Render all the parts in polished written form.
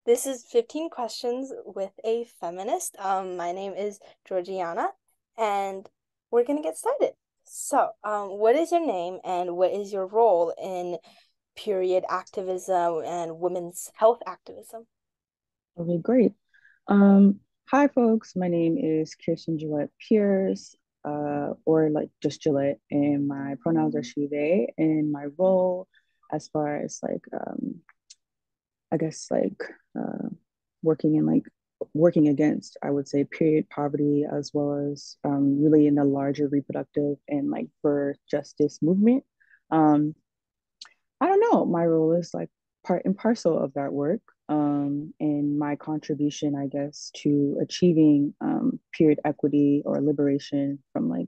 This is 15 Questions with a Feminist. My name is Georgiana, and we're gonna get started. What is your name and what is your role in period activism and women's health activism? Okay, great. Um, Hi, folks. My name is Kirsten Gillette Pierce, or like just Gillette, and my pronouns are she, they. And my role, as far as I guess uh, working in working against, I would say, period poverty, as well as really in the larger reproductive and like birth justice movement. Um, I don't know. My role is like part and parcel of that work. And my contribution, I guess, to achieving period equity or liberation from like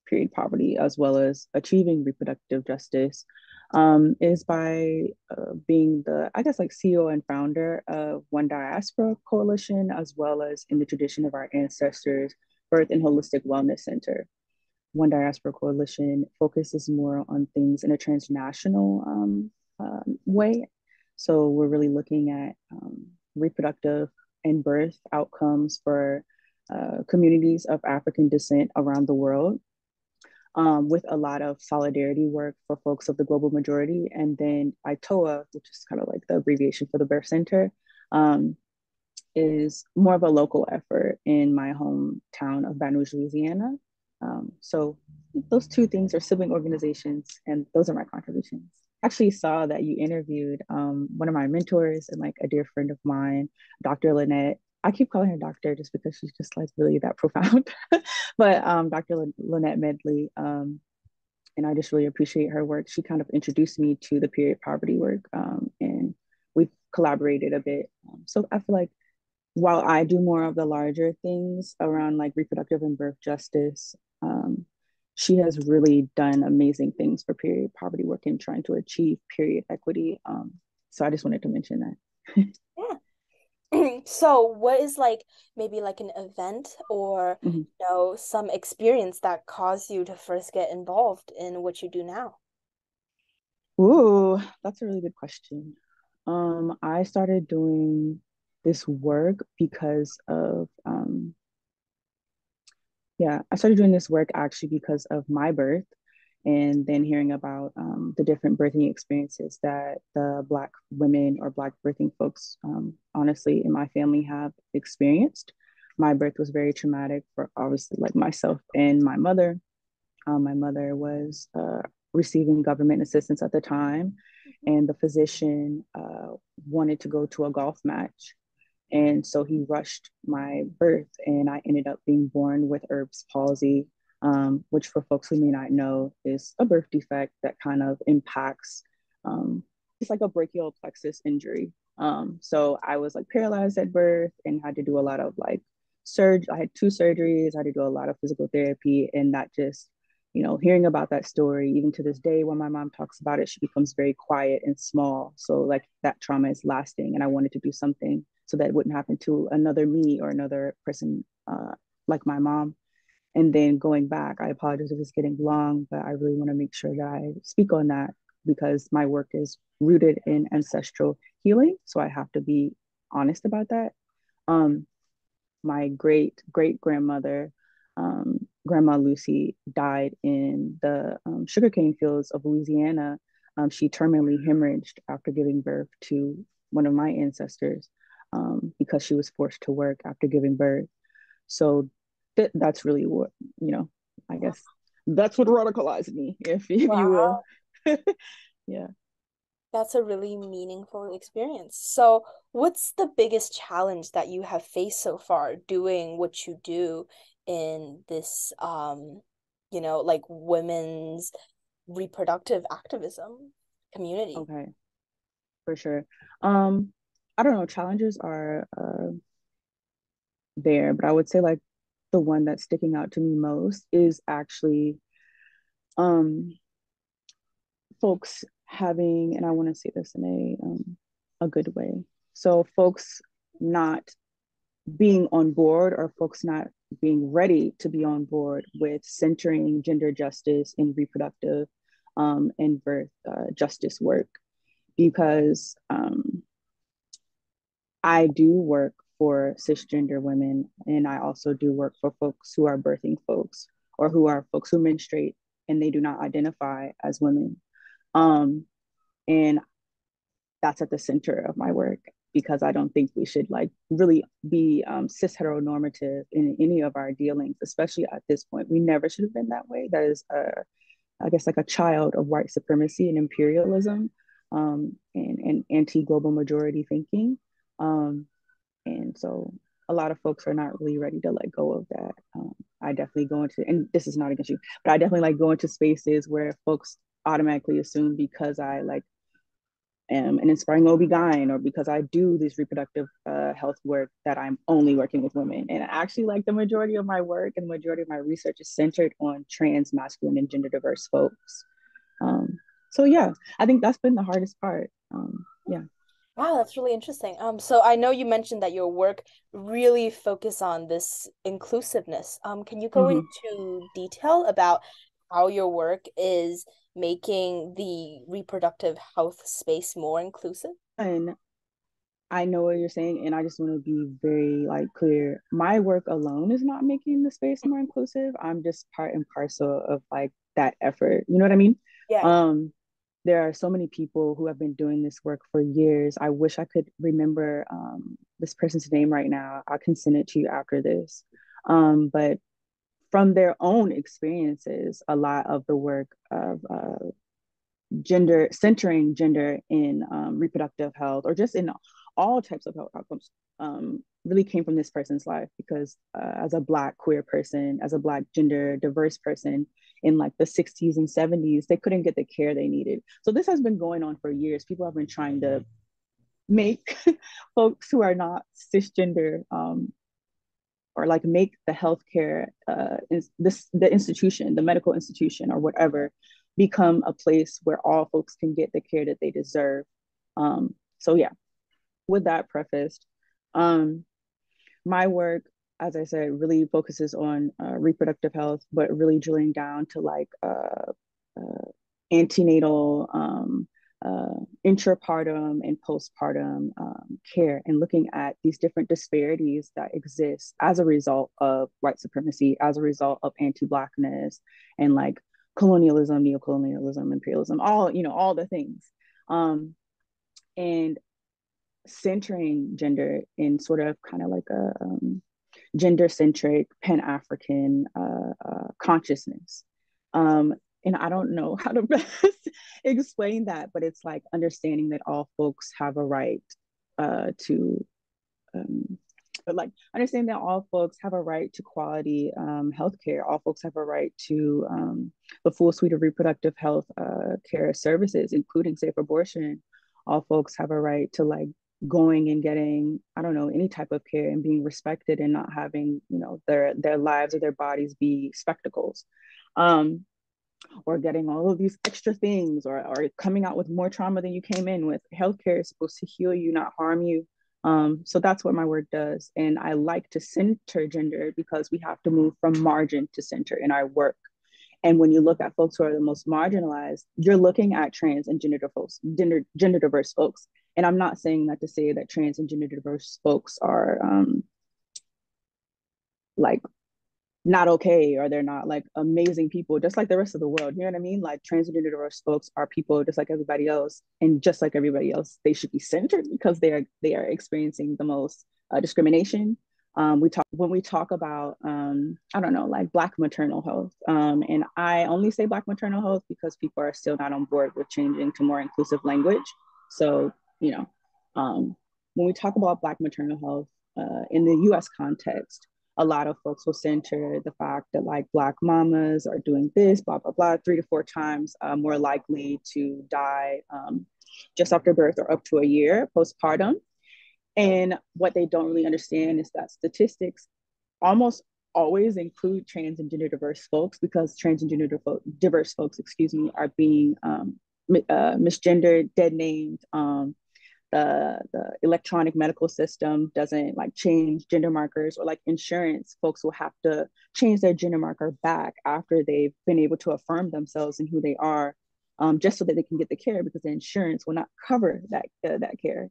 period poverty, as well as achieving reproductive justice, is by being the, I guess, like CEO and founder of One Diaspora Coalition, as well as in the tradition of our ancestors, Birth and Holistic Wellness Center. One Diaspora Coalition focuses more on things in a transnational way. So we're really looking at reproductive and birth outcomes for communities of African descent around the world, with a lot of solidarity work for folks of the global majority. And then ITOA, which is kind of like the abbreviation for the birth center, um, is more of a local effort in my hometown of Baton Rouge, Louisiana. So those two things are sibling organizations, and those are my contributions. Actually, saw that you interviewed one of my mentors and like a dear friend of mine, Dr. Lynette. I keep calling her doctor just because she's just like really that profound. But Dr. Lynette Medley, and I just really appreciate her work. She kind of introduced me to the period poverty work, and we've collaborated a bit. So I feel like while I do more of the larger things around like reproductive and birth justice, she has really done amazing things for period poverty work and trying to achieve period equity. So I just wanted to mention that. Yeah. So what is like maybe like an event or Mhm. some experience that caused you to first get involved in what you do now? Ooh, that's a really good question. I started doing this work because of yeah, I started doing this work actually because of my birth, and then hearing about the different birthing experiences that the Black women or Black birthing folks, honestly, in my family have experienced. My birth was very traumatic for obviously like myself and my mother. My mother was receiving government assistance at the time, and the physician wanted to go to a golf match, and so he rushed my birth, and I ended up being born with Erb's palsy, which, for folks who may not know, is a birth defect that kind of impacts, it's like a brachial plexus injury. So I was like paralyzed at birth and had to do a lot of like surgery. I had two surgeries, I had to do a lot of physical therapy, and that just, hearing about that story, even to this day, when my mom talks about it, she becomes very quiet and small. So, like, that trauma is lasting, and I wanted to do something so that it wouldn't happen to another me or another person like my mom. And then going back, I apologize if it's getting long, but I really want to make sure that I speak on that because my work is rooted in ancestral healing. So I have to be honest about that. Um, my great great grandmother, Grandma Lucy, died in the sugarcane fields of Louisiana. She terminally hemorrhaged after giving birth to one of my ancestors, because she was forced to work after giving birth. So that's really what, I guess that's what radicalized me, if you will. Wow. Yeah. That's a really meaningful experience. So, what's the biggest challenge that you have faced so far doing what you do in this, like women's reproductive activism community? Okay, for sure. Um, I don't know. Challenges are there, but I would say like the one that's sticking out to me most is actually um folks having, and I want to say this in a good way. So folks not being on board, or folks not being ready to be on board with centering gender justice in reproductive and birth justice work, because I do work for cisgender women, and I also do work for folks who are birthing folks or who are folks who menstruate and they do not identify as women. Um, and that's at the center of my work because I don't think we should like really be cis heteronormative in any of our dealings, especially at this point. We never should have been that way. That is, I guess, like a child of white supremacy and imperialism, and anti global majority thinking. Um, and so a lot of folks are not really ready to let go of that. I definitely go into, and this is not against you, but I definitely like go into spaces where folks automatically assume because I like am an inspiring OB-GYN or because I do this reproductive health work that I'm only working with women. And actually like the majority of my work and the majority of my research is centered on trans, masculine, and gender diverse folks. Um, so yeah, I think that's been the hardest part. Yeah. Wow, that's really interesting. So I know you mentioned that your work really focus on this inclusiveness. Can you go Mm-hmm. into detail about how your work is making the reproductive health space more inclusive? And I know what you're saying, and I just want to be very like clear. My work alone is not making the space more inclusive. I'm just part and parcel of like that effort. You know what I mean? Yeah. Um, there are so many people who have been doing this work for years. I wish I could remember this person's name right now. I can send it to you after this. But from their own experiences, a lot of the work of gender centering gender in reproductive health or just in all types of health outcomes really came from this person's life because as a black queer person, as a black gender diverse person in like the 60s and 70s, they couldn't get the care they needed. So this has been going on for years. People have been trying to make folks who are not cisgender or like make the healthcare the institution, the medical institution or whatever, become a place where all folks can get the care that they deserve. So yeah, with that prefaced, um, my work, as I said, really focuses on reproductive health, but really drilling down to like antenatal, intrapartum, and postpartum care, and looking at these different disparities that exist as a result of white supremacy, as a result of anti-blackness, and like colonialism, neocolonialism, imperialism, all all the things, and centering gender in sort of kind of like a gender centric Pan African consciousness. And I don't know how to best explain that, but it's like understanding that all folks have a right to, but like understanding that all folks have a right to quality healthcare. All folks have a right to the full suite of reproductive health care services, including safe abortion. All folks have a right to like going and getting, I don't know, any type of care and being respected and not having, their lives or their bodies be spectacles. Um, or getting all of these extra things, or coming out with more trauma than you came in with. Healthcare is supposed to heal you, not harm you. So that's what my work does. And I like to center gender because we have to move from margin to center in our work. And when you look at folks who are the most marginalized, you're looking at trans and gender diverse folks. And I'm not saying that to say that trans and gender diverse folks are like not okay or they're not like amazing people just like the rest of the world. You know what I mean? Like transgender diverse folks are people just like everybody else, and just like everybody else they should be centered because they are experiencing the most discrimination. We talk when we talk about I don't know, like black maternal health, and I only say black maternal health because people are still not on board with changing to more inclusive language. So you know when we talk about black maternal health in the US context, a lot of folks will center the fact that like black mamas are doing this, blah, blah, blah, 3 to 4 times more likely to die just after birth or up to a year postpartum. And what they don't really understand is that statistics almost always include trans and gender diverse folks because trans and gender diverse folks, excuse me, are being misgendered, dead named, the electronic medical system doesn't like change gender markers, or like insurance folks will have to change their gender marker back after they've been able to affirm themselves and who they are, just so that they can get the care because the insurance will not cover that care,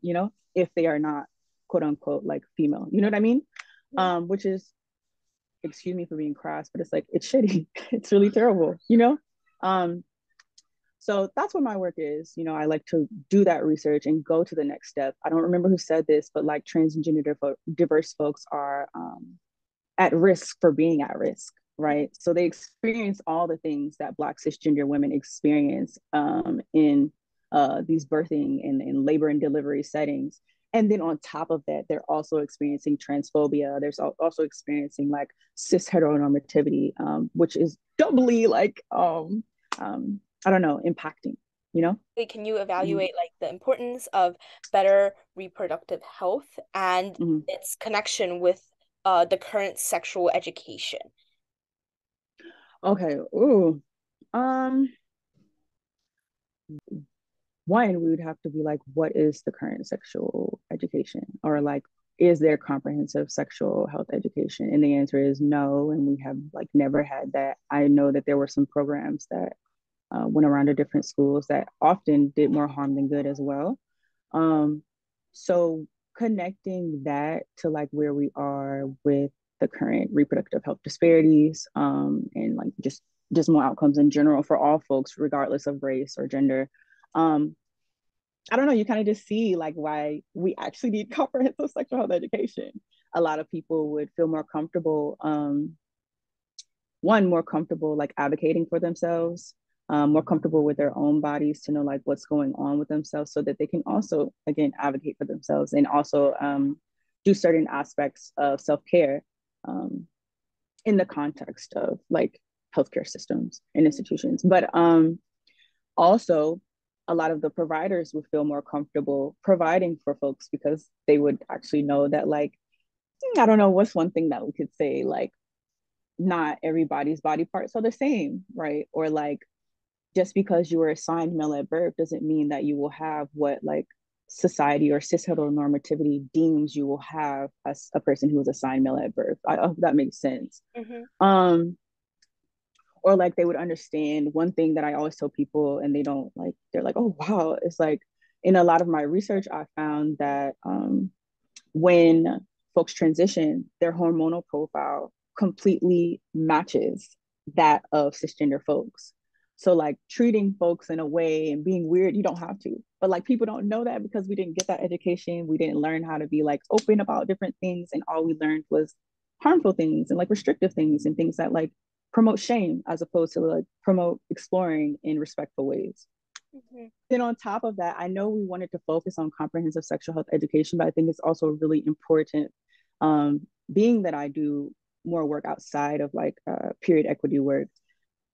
if they are not quote unquote like female. You know what I mean? Which is, excuse me for being crass, but it's like it's shitty. It's really terrible, you know? Um, so that's what my work is. You know, I like to do that research and go to the next step. I don't remember who said this, but like trans and gender diverse folks are at risk for being at risk, right? So they experience all the things that Black cisgender women experience in these birthing and labor and delivery settings. And then on top of that, they're also experiencing transphobia. There's also experiencing like cis heteronormativity, which is doubly like, I don't know, impacting, you know? Can you Mm-hmm. evaluate like the importance of better reproductive health and Mm-hmm. its connection with the current sexual education? Okay. Ooh. Um, One, we would have to be like, what is the current sexual education? Or like, is there comprehensive sexual health education? And the answer is no. And we have like never had that. I know that there were some programs that went around to different schools that often did more harm than good as well. Um, so connecting that to like where we are with the current reproductive health disparities, and like just more outcomes in general for all folks, regardless of race or gender. Um, I don't know, you kind of just see like why we actually need comprehensive sexual health education. A lot of people would feel more comfortable, one, more comfortable like advocating for themselves, more comfortable with their own bodies to know like what's going on with themselves so that they can also, again, advocate for themselves and also do certain aspects of self-care um, in the context of like healthcare systems and institutions. But also, a lot of the providers would feel more comfortable providing for folks because they would actually know that, like, I don't know, what's one thing that we could say, like, not everybody's body parts are the same, right? Or like, just because you were assigned male at birth doesn't mean that you will have what like society or cis heteronormativity deems you will have as a person who was assigned male at birth. I hope that makes sense. Mm-hmm. Um, or like they would understand one thing that I always tell people and they don't like, they're like, oh wow, it's like in a lot of my research I found that when folks transition, their hormonal profile completely matches that of cisgender folks. So like treating folks in a way and being weird, you don't have to. But like people don't know that because we didn't get that education. We didn't learn how to be like open about different things. And all we learned was harmful things and like restrictive things and things that like promote shame as opposed to like promote exploring in respectful ways. Mm-hmm. Then on top of that, I know we wanted to focus on comprehensive sexual health education, but I think it's also really important, being that I do more work outside of like period equity work.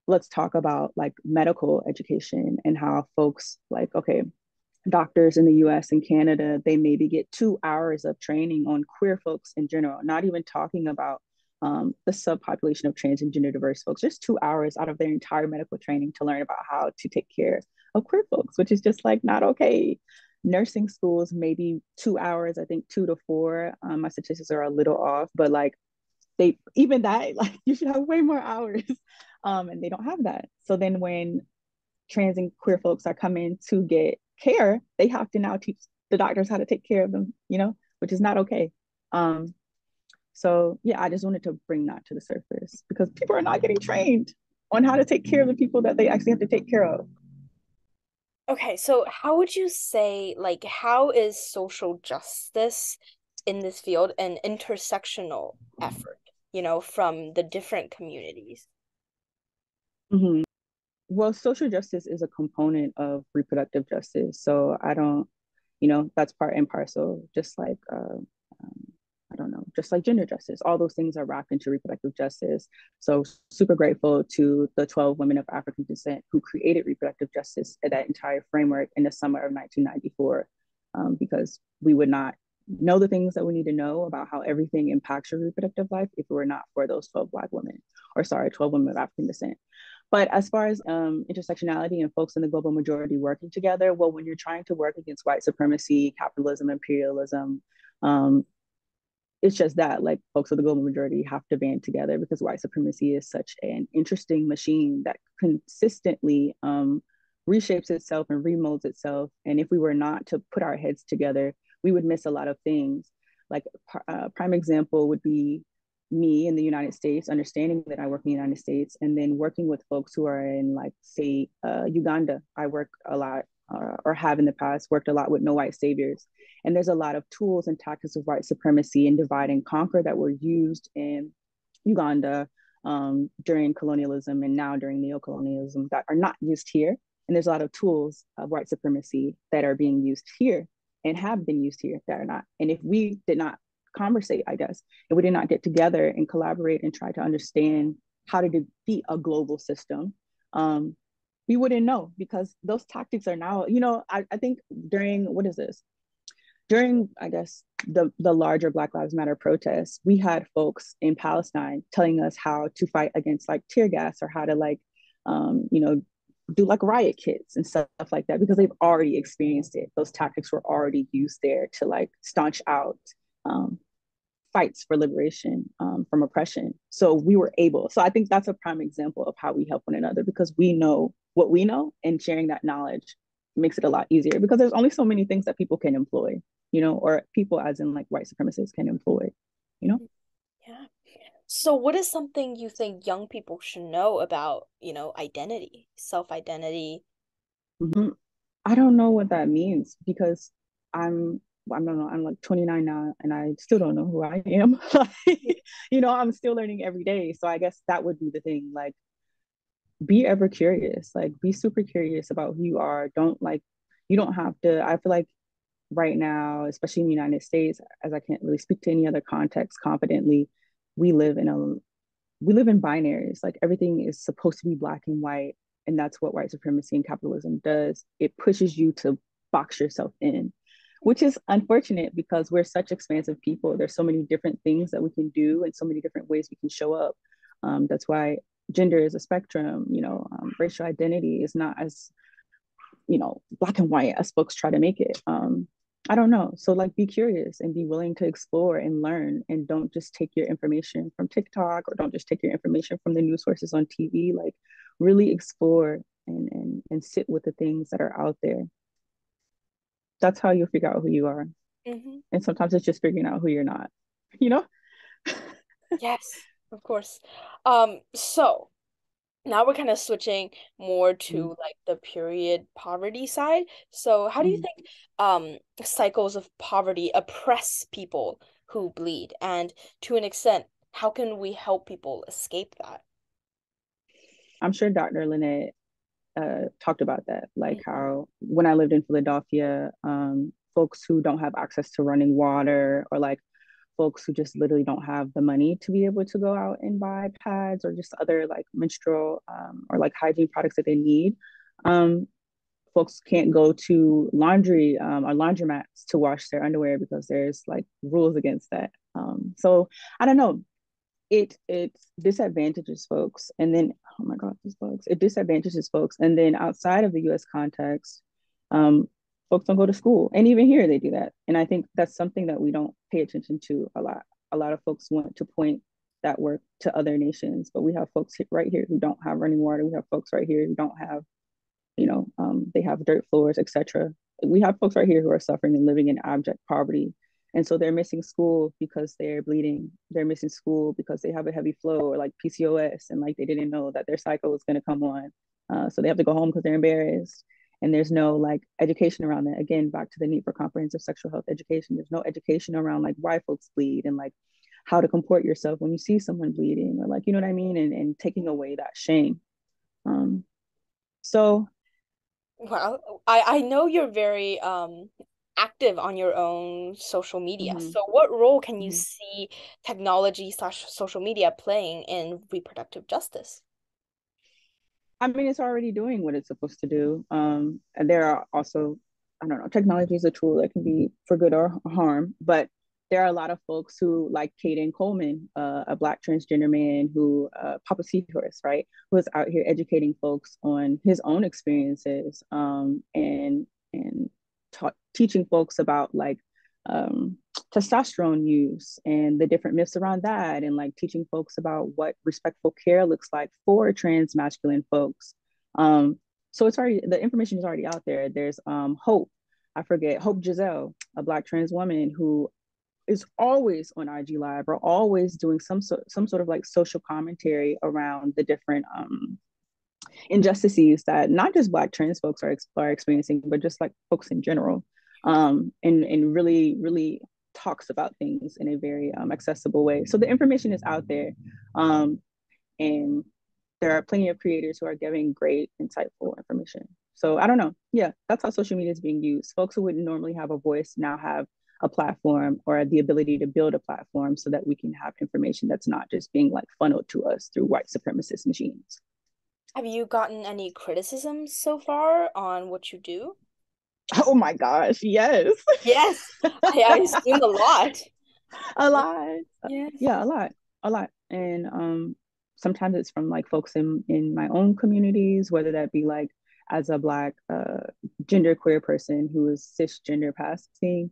Let's talk about like medical education and how folks like, okay, doctors in the US and Canada, they maybe get 2 hours of training on queer folks in general, not even talking about the subpopulation of trans and gender diverse folks, just 2 hours out of their entire medical training to learn about how to take care of queer folks, which is just like not okay. Nursing schools, maybe 2 hours, I think 2 to 4. My statistics are a little off, but like they, even that, like you should have way more hours. And they don't have that. So then when trans and queer folks are coming to get care, they have to now teach the doctors how to take care of them, you know, which is not okay. Um, so yeah, I just wanted to bring that to the surface because people are not getting trained on how to take care of the people that they actually have to take care of. Okay, so how would you say, like, how is social justice in this field an intersectional effort, from the different communities? Mm-hmm. Well, social justice is a component of reproductive justice. So I don't, that's part and parcel, just like, I don't know, just like gender justice. All those things are wrapped into reproductive justice. So super grateful to the 12 women of African descent who created reproductive justice at that entire framework in the summer of 1994, because we would not know the things that we need to know about how everything impacts your reproductive life if it were not for those 12 Black women, or sorry, 12 women of African descent. But as far as intersectionality and folks in the global majority working together, well, when you're trying to work against white supremacy, capitalism, imperialism, um, it's just that like folks of the global majority have to band together because white supremacy is such an interesting machine that consistently reshapes itself and remolds itself. And if we were not to put our heads together, we would miss a lot of things. Like a prime example would be me in the United States, understanding that I work in the United States, and then working with folks who are in, like, say, Uganda. I work a lot, or have in the past worked a lot with no white saviors. And there's a lot of tools and tactics of white supremacy and divide and conquer that were used in Uganda during colonialism and now during neocolonialism that are not used here. And there's a lot of tools of white supremacy that are being used here and have been used here that are not. And if we did not conversate, I guess, and we did not get together and collaborate and try to understand how to defeat a global system, we wouldn't know, because those tactics are now, I think during, what is this? During, I guess, the larger Black Lives Matter protests, we had folks in Palestine telling us how to fight against, like, tear gas, or how to, like, do, like, riot kits and stuff like that, because they've already experienced it. Those tactics were already used there to, like, staunch out um, fights for liberation from oppression. So we were able. So I think that's a prime example of how we help one another, because we know what we know, and sharing that knowledge makes it a lot easier, because there's only so many things that people can employ, or people, as in, like, white supremacists, can employ, you know? Yeah. So what is something you think young people should know about, identity, self-identity? Mm-hmm. I don't know what that means, because I'm I don't know, I'm like 29 now, and I still don't know who I am. Like, I'm still learning every day. So I guess that would be the thing. Like, be ever curious, like, be super curious about who you are. Don't, like, you don't have to, I feel like right now, especially in the United States, as I can't really speak to any other context confidently, we live in a we live in binaries. Like, everything is supposed to be black and white. And that's what white supremacy and capitalism does. It pushes you to box yourself in, which is unfortunate, because we're such expansive people. There's so many different things that we can do, and so many different ways we can show up. That's why gender is a spectrum. Racial identity is not as, black and white as folks try to make it. I don't know. So, like, be curious and be willing to explore and learn, and don't just take your information from TikTok, or don't just take your information from the news sources on TV. Like, really explore and sit with the things that are out there. That's how you'll figure out who you are. Mm-hmm. And sometimes it's just figuring out who you're not, you know? Yes, of course. So now we're kind of switching more Mm-hmm. to like the period poverty side. So how do you Mm-hmm. think cycles of poverty oppress people who bleed? And to an extent, how can we help people escape that? I'm sure Dr. Lynette talked about that, like how when I lived in Philadelphia, folks who don't have access to running water, or, like, folks who just literally don't have the money to be able to go out and buy pads, or just other, like, menstrual or, like, hygiene products that they need. Um, Folks can't go to laundry or laundromats to wash their underwear, because there's, like, rules against that. So I don't know, it disadvantages folks, and then, oh my god, these folks, it disadvantages folks, and then outside of the U.S. context, um, folks don't go to school, and even here they do that, and I think that's something that we don't pay attention to a lot. A lot of folks want to point that work to other nations, but we have folks right here who don't have running water. We have folks right here who don't have, they have dirt floors, etc. We have folks right here who are suffering and living in abject poverty. And so they're missing school because they're bleeding. They're missing school because they have a heavy flow, or, like, PCOS, and, like, they didn't know that their cycle was going to come on. So they have to go home because they're embarrassed. And there's no, like, education around that. Again, back to the need for comprehensive sexual health education. There's no education around, like, why folks bleed, and, like, how to comport yourself when you see someone bleeding, or, like, you know what I mean? And taking away that shame. Um, so Well, I know you're very active on your own social media. mhm, So what role can you mhm. see technology slash social media playing in reproductive justice? I mean, it's already doing what it's supposed to do. And there are also, I don't know, technology is a tool that can be for good or harm, but there are a lot of folks who, like Caden Coleman, a Black transgender man who, Papa Seahorse, right, who is out here educating folks on his own experiences, and teaching folks about, like, um, testosterone use and the different myths around that, and, like, teaching folks about what respectful care looks like for trans masculine folks. um so it's already, the information is already out there. There's Hope, I forget, Hope Giselle, a Black trans woman who is always on IG Live or always doing some sort of like social commentary around the different injustices that not just Black trans folks are experiencing, but just like folks in general, and really talks about things in a very accessible way. So the information is out there, and there are plenty of creators who are giving great, insightful information. So I don't know. Yeah, that's how social media is being used. Folks who wouldn't normally have a voice now have a platform or the ability to build a platform so that we can have information that's not just being like funneled to us through white supremacist machines. Have you gotten any criticisms so far on what you do? Oh my gosh, yes. Yes, I assume a lot. A lot. Yes. Yeah, a lot. And sometimes it's from like folks in my own communities, whether that be like as a Black gender queer person who is cisgender passing.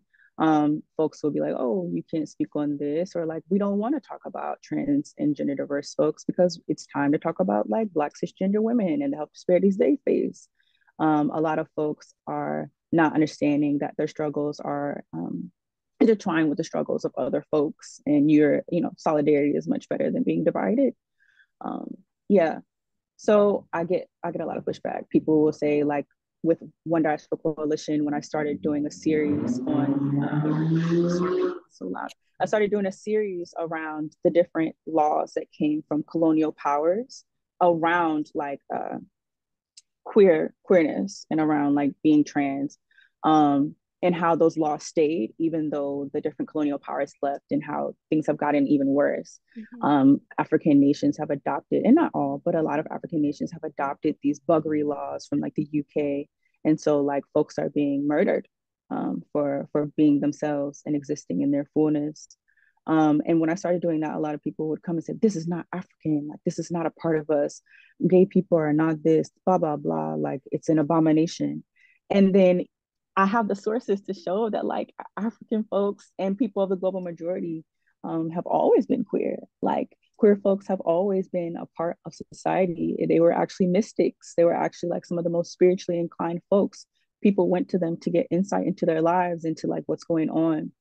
Folks will be like, oh, you can't speak on this, or like, we don't want to talk about trans and gender diverse folks because it's time to talk about like Black cisgender women and the health disparities they face. A lot of folks are not understanding that their struggles are intertwined with the struggles of other folks, and solidarity is much better than being divided. Yeah, so I get a lot of pushback. People will say like with One Diaspora Coalition, when I started doing a series on so loud, I started doing a series around the different laws that came from colonial powers around like queerness and around like being trans, and how those laws stayed even though the different colonial powers left, and how things have gotten even worse. Mhm. African nations have adopted, and not all, but a lot of African nations have adopted these buggery laws from like the UK, and so like folks are being murdered for being themselves and existing in their fullness. And when I started doing that, a lot of people would come and say, this is not African, like this is not a part of us. Gay people are not this, blah, blah, blah. Like it's an abomination. And then I have the sources to show that like African folks and people of the global majority have always been queer. Like queer folks have always been a part of society. They were actually mystics. They were actually like some of the most spiritually inclined folks. People went to them to get insight into their lives, into like what's going on.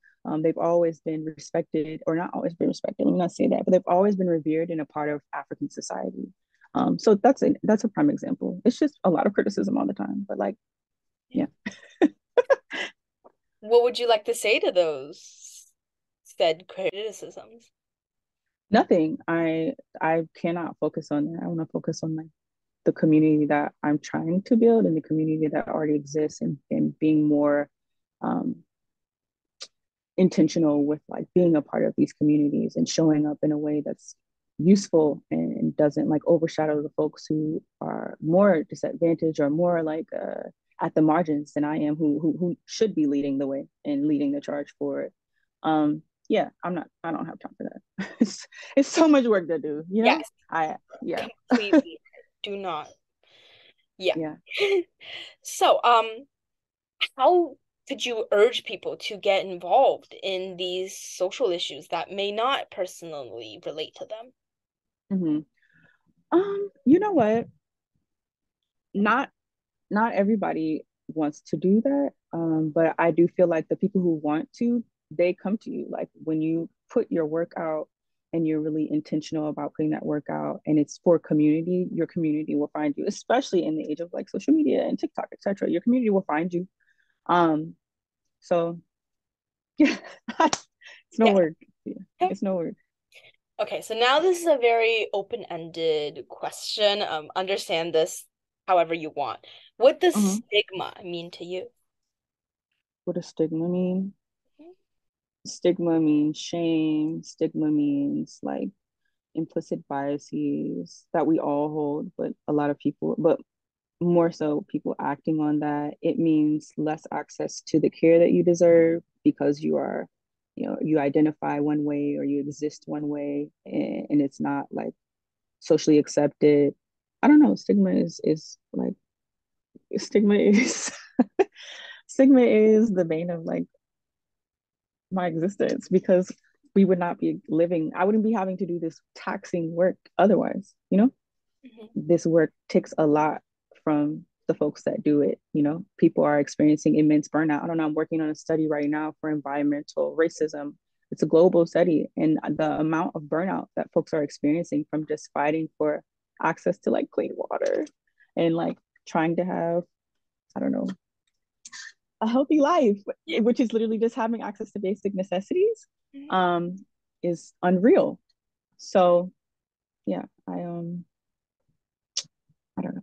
They've always been respected, or not always been respected. Let me not say that, but they've always been revered and a part of African society. So that's a prime example. It's just a lot of criticism all the time, but like, yeah, What would you like to say to those said criticisms? nothing. I cannot focus on that. I want to focus on like the community that I'm trying to build and the community that already exists, and being more um, intentional with like being a part of these communities and showing up in a way that's useful and doesn't like overshadow the folks who are more disadvantaged or more like at the margins than I am, who should be leading the way and leading the charge for it. Yeah, I don't have time for that. It's so much work to do, you know? Yes, I Yeah. completely. Do not. Yeah. Yeah. So, how could you urge people to get involved in these social issues that may not personally relate to them? Hmm. You know what? Not not everybody wants to do that. But I do feel like the people who want to, they come to you. Like when you put your work out and you're really intentional about putting that work out and it's for community, your community will find you, especially in the age of like social media and TikTok, etc. Your community will find you. Um, so yeah, it's no Yeah. work. Yeah, Okay. it's no work. Okay, so now this is a very open-ended question. Understand this however you want. What does Uh-huh. stigma mean to you? What does stigma mean? Stigma means shame. Stigma means like implicit biases that we all hold, but a lot of people, but more so people acting on that. It means less access to the care that you deserve because you are, you identify one way or you exist one way, and it's not like socially accepted. I don't know. Stigma is like stigma is stigma is the bane of like my existence, because we would not be living. I wouldn't be having to do this taxing work otherwise. Mhm. This work takes a lot from the folks that do it. People are experiencing immense burnout. I don't know. I'm working on a study right now for environmental racism it's a global study, and the amount of burnout that folks are experiencing from just fighting for access to like clean water and like trying to have, I don't know, a healthy life, which is literally just having access to basic necessities, Mhm. um, is unreal. So yeah, I don't know.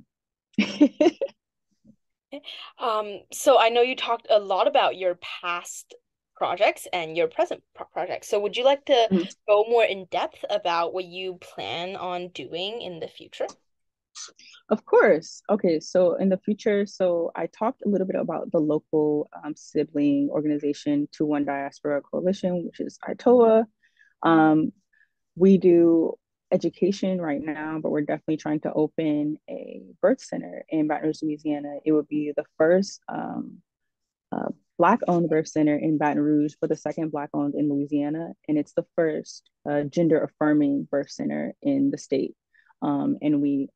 So I know you talked a lot about your past projects and your present projects. So would you like to go more in depth about what you plan on doing in the future? Of course. Okay, so in the future, so I talked a little bit about the local sibling organization to One Diaspora Coalition, which is ITOA. Um, we do education right now, but we're definitely trying to open a birth center in Baton Rouge, Louisiana. It would be the first uh, Black owned birth center in Baton Rouge, but the second Black owned in Louisiana. And it's the first gender affirming birth center in the state. And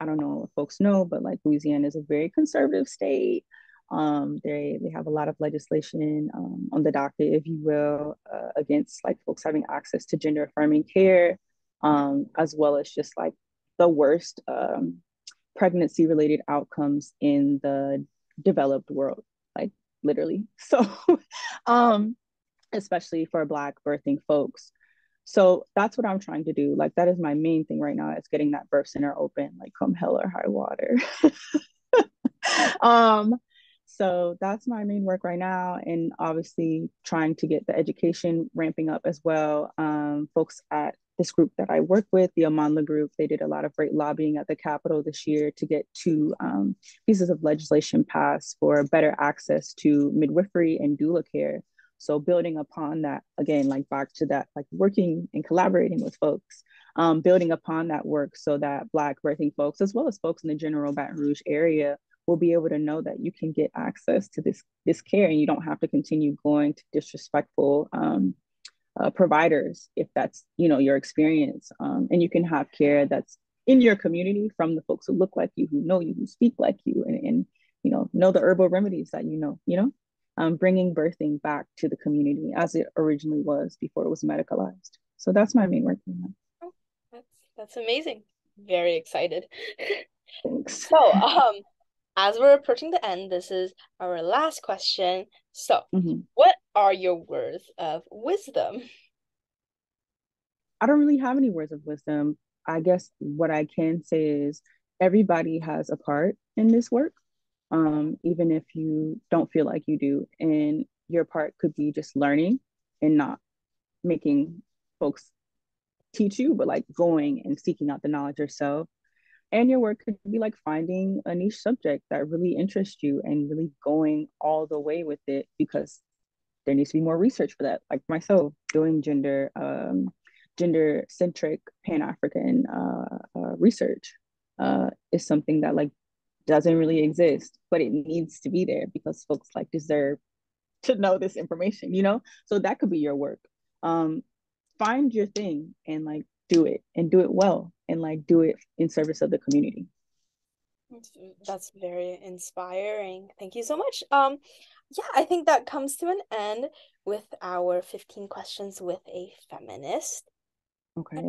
I don't know if folks know, but like Louisiana is a very conservative state. They have a lot of legislation on the docket, if you will, against like folks having access to gender affirming care, as well as just like the worst pregnancy related outcomes in the developed world, like literally. So, um, especially for Black birthing folks. So that's what I'm trying to do. Like that is my main thing right now is getting that birth center open, like come hell or high water. um, so that's my main work right now, and obviously trying to get the education ramping up as well. Folks at this group that I work with, the Amanla Group, they did a lot of great lobbying at the Capitol this year to get two pieces of legislation passed for better access to midwifery and doula care. So building upon that, again, like back to that, like working and collaborating with folks, building upon that work so that Black birthing folks, as well as folks in the general Baton Rouge area, will be able to know that you can get access to this care and you don't have to continue going to disrespectful providers if that's your experience, and you can have care that's in your community from the folks who look like you, who know you, who speak like you, and know the herbal remedies that bringing birthing back to the community as it originally was before it was medicalized. So that's my main work. Oh, that's amazing. Very excited. Thanks. So, as we're approaching the end, this is our last question. So, Mm-hmm. what are your words of wisdom? I don't really have any words of wisdom. I guess what I can say is everybody has a part in this work, even if you don't feel like you do. And your part could be just learning and not making folks teach you, but like going and seeking out the knowledge yourself. And your work could be like finding a niche subject that really interests you and really going all the way with it, because there needs to be more research for that. Like myself, doing gender centric Pan African research is something that like doesn't really exist, but it needs to be there because folks like deserve to know this information. So that could be your work. Um, Find your thing and like do it, and do it well, and like do it in service of the community. That's very inspiring. Thank you so much. Yeah, I think that comes to an end with our 15 questions with a feminist. Okay.